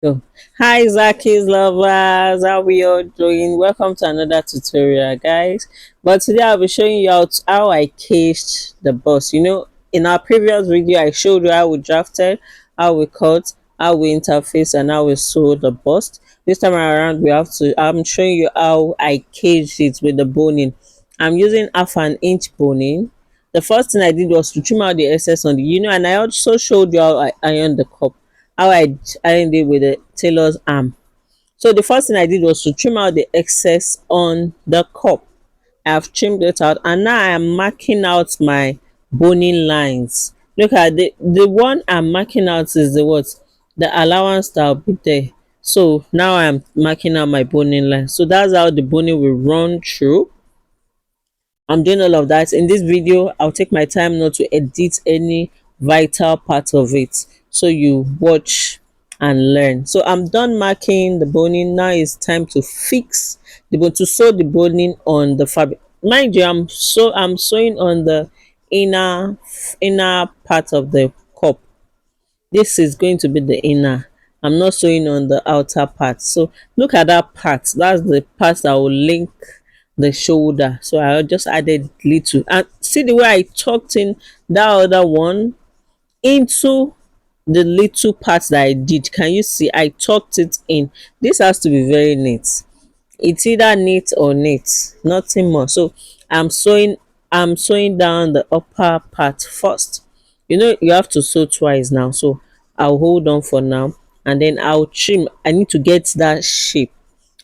Oh. Hi Zaki's lovers, how we all doing? Welcome to another tutorial, guys. But today I'll be showing you how I caged the bus. In our previous video I showed you how we drafted, how we cut, how we interface, and how we sew the bust. This time around I'm showing you how I caged it with the boning. I'm using half an inch boning. The first thing I did was to trim out the excess on and I also showed you how I ironed the cup, how I ironed it with the tailor's arm. So the first thing I did was to trim out the excess on the cup. I've trimmed it out, and now I am marking out my boning lines. Look at the one I'm marking out is the what? The allowance that will be there. So now I'm marking out my boning line. So that's how the boning will run through. I'm doing all of that in this video. I'll take my time not to edit any vital part of it, so you watch and learn. So I'm done marking the boning. Now it's time to fix the bone, to sew the boning on the fabric. Mind you, I'm sewing on the inner part of the cup. This is going to be the inner. I'm not sewing on the outer part. So look at that part. That's the part that will link the shoulder. So I just added little, and see the way I tucked in that other one into the little parts that I did. Can you see? I tucked it in. This has to be very neat. It's either neat or neat, nothing more. So i'm sewing I'm sewing down the upper part first. You have to sew twice now, so I'll hold on for now, and then I'll trim. I need to get that shape.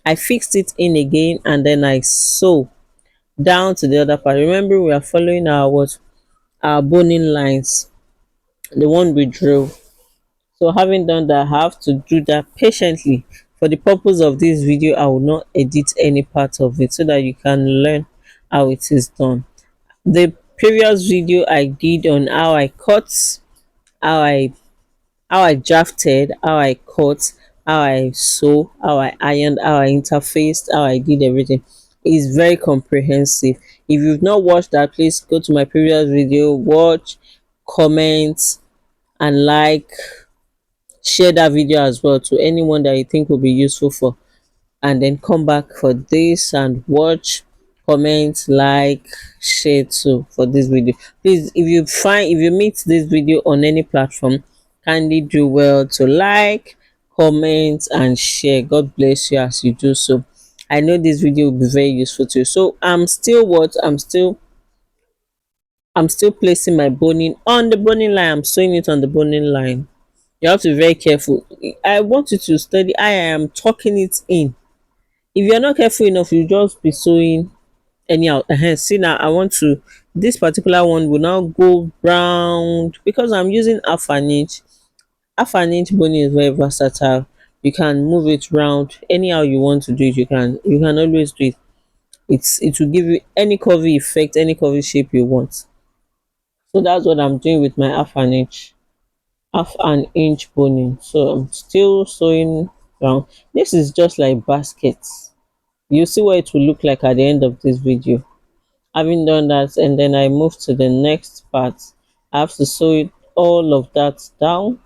I fixed it in again, and then I sew down to the other part. Remember, we are following our boning lines, the one we drew. So having done that, I have to do that patiently. For the purpose of this video, I will not edit any part of it, so that you can learn how it is done. The previous video I did on how I cut, how I drafted, how I cut, how I sew, how I ironed, how I interfaced, how I did everything is very comprehensive. If you've not watched that, please go to my previous video, watch, comment, and share that video as well to anyone that you think will be useful for, and then come back for this and watch, comment, share too for this video. Please, if you meet this video on any platform, kindly do well to comment, and share. God bless you as you do so. I know this video will be very useful to you. So I'm still placing my boning on the boning line. I'm sewing it on the boning line. You have to be very careful. I want you to study. I am tucking it in. If you're not careful enough, you just be sewing anyhow. See, now I want to, this particular one will now go round because I'm using half an inch boning is very versatile. You can move it round anyhow you want to do it. You can always do it. It will give you any curvy effect, any curvy shape you want. So that's what I'm doing with my half an inch boning. So I'm still sewing round. This is just like baskets. You see what it will look like at the end of this video. Having done that, and then I move to the next part, I have to sew it, all of that down.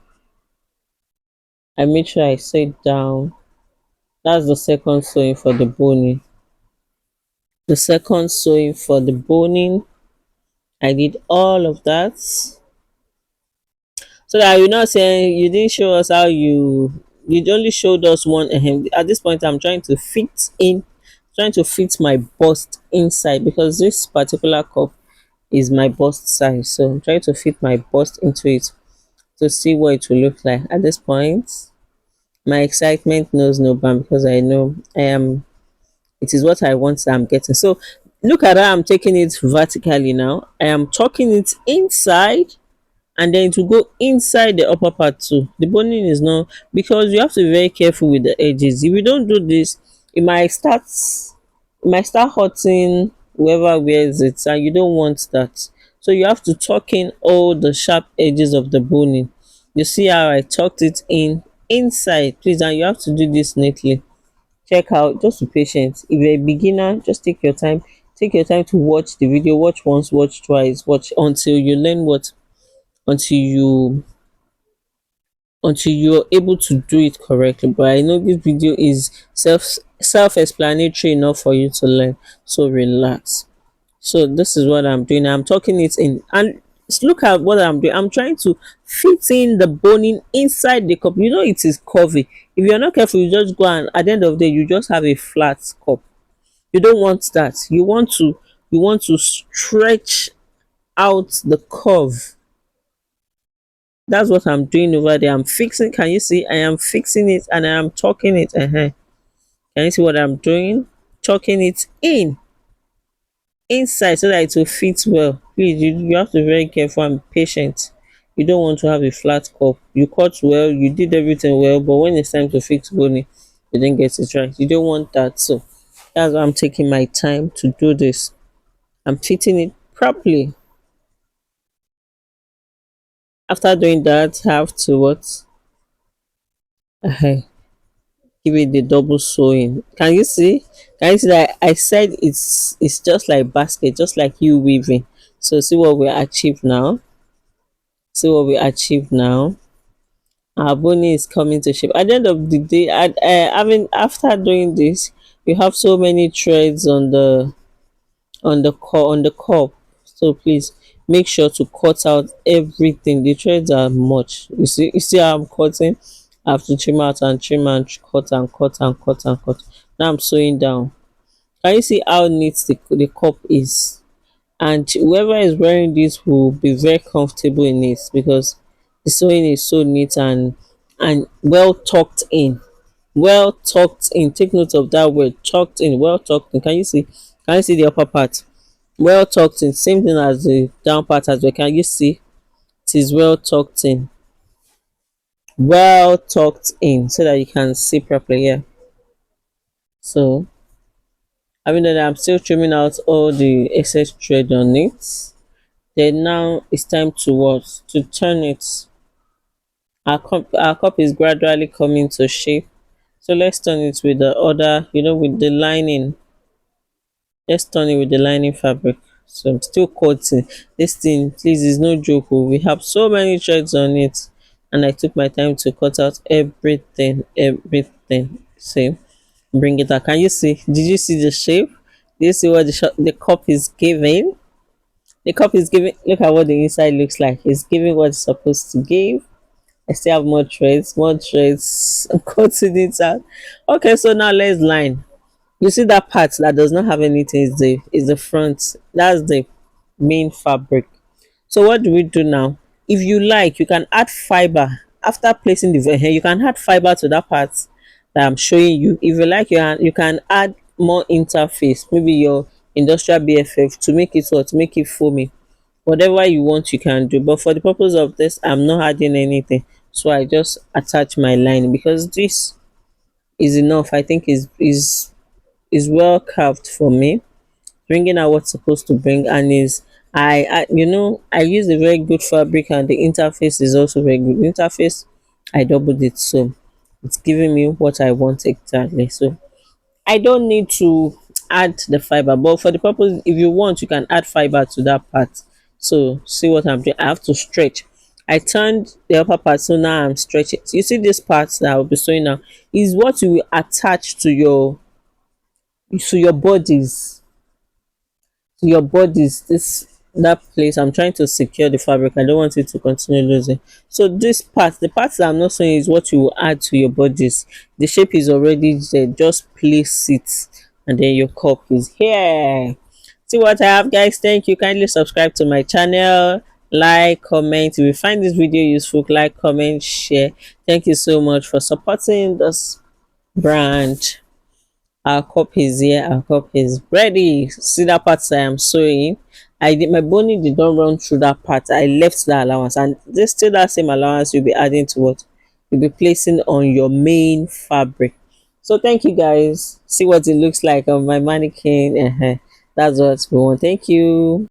I make sure I sew it down. That's the second sewing for the boning. The second sewing for the boning, I did all of that, so that you're not saying you didn't show us how you only showed us one. At this point I'm trying to fit my bust inside, because this particular cup is my bust size. So I'm trying to fit my bust into it to see what it will look like. At this point, my excitement knows no bound, because I know it is what I want that I'm getting. So look at how I'm taking it vertically now. I am tucking it inside, and then it will go inside the upper part too. The boning is not, because you have to be very careful with the edges. If you don't do this, it might start hurting whoever wears it, and you don't want that. So you have to tuck in all the sharp edges of the boning. You see how I tucked it in inside, please, and you have to do this neatly. Check out, just be patient. If you're a beginner, just take your time to watch the video. Watch once, watch twice, watch until you learn, until you until you're able to do it correctly. But I know this video is self-explanatory enough for you to learn, so relax. So this is what I'm doing. I'm tucking it in, and look at what I'm doing. I'm trying to fit in the boning inside the cup. You know it is curvy. If you're not careful, you just go, and at the end of the day you just have a flat cup. You don't want that. You want to stretch out the curve. That's what I'm doing over there. I'm fixing. Can you see? I am fixing it and I am tucking it. Can you see what I'm doing? Tucking it in inside so that it will fit well. Please, you have to be very careful and patient. You don't want to have a flat cup. You cut well, you did everything well, but when it's time to fix bony, you didn't get it right. You don't want that. So that's why I'm taking my time to do this. I'm fitting it properly. After doing that, I have to what? Uh, Give it the double sewing. Can you see? Can you see that I said it's just like basket, just like you weaving. So see what we achieved now. See what we achieved now. Our bony is coming to shape. At the end of the day, I mean, after doing this, you have so many threads on the cup. So please make sure to cut out everything. The threads are much. You see how I'm cutting. I have to trim out and trim and cut and cut and cut and cut. Now I'm sewing down. Can you see how neat the cup is? And whoever is wearing this will be very comfortable in it because the sewing is so neat and well tucked in. Well tucked in. Take note of that word, tucked in. Well tucked in. Can you see the upper part? Well tucked in. Same thing as the down part as well. Can you see? It is well tucked in. Well tucked in so that you can see properly. Yeah. So having done that, I'm still trimming out all the excess thread on it. Then now it's time to what? To turn it. Our cup is gradually coming to shape. So let's turn it with the other, with the lining. Let's turn it with the lining fabric. So I'm still cutting. This thing, please, is no joke. Oh. We have so many threads on it. And I took my time to cut out everything. Everything. See? Bring it out. Can you see? Did you see the shape? Do you see what the cup is giving? The cup is giving. Look at what the inside looks like. It's giving what it's supposed to give. I still have more threads. More threads. I'm cutting it out. Okay, so now let's line. You see that part that does not have anything is the front. That's the main fabric. So what do we do now? If you like, you can add fiber after placing the hair. You can add fiber to that part that I'm showing you. If you like, you can add more interface, maybe your industrial BFF to make it what, to make it foamy. Whatever you want, you can do. But for the purpose of this, I'm not adding anything. So I just attach my line because this is enough. I think is well carved for me, bringing out what's supposed to bring, and is I use a very good fabric, and the interface is also very good. The interface, I doubled it, so it's giving me what I want exactly. So I don't need to add the fiber, but for the purpose, if you want, you can add fiber to that part. So see what I'm doing. I have to stretch. I turned the upper part, so now I'm stretching. You see this part that I'll be sewing now is what you will attach to your bodies, this that place. I'm trying to secure the fabric. I don't want it to continue losing. So this part, the parts that I'm not saying, is what you will add to your bodies. The shape is already there, just place it and then your cup is here. See what I have, guys. Thank you. Kindly subscribe to my channel, like, comment. If you find this video useful, like, comment, share. Thank you so much for supporting this brand. Our cup is here. Our cup is ready. See that part I am sewing? I did my boning did not run through that part. I left the allowance, and this still that same allowance you'll be adding to what you'll be placing on your main fabric. So thank you, guys. See what it looks like on my mannequin. That's what we want. Thank you.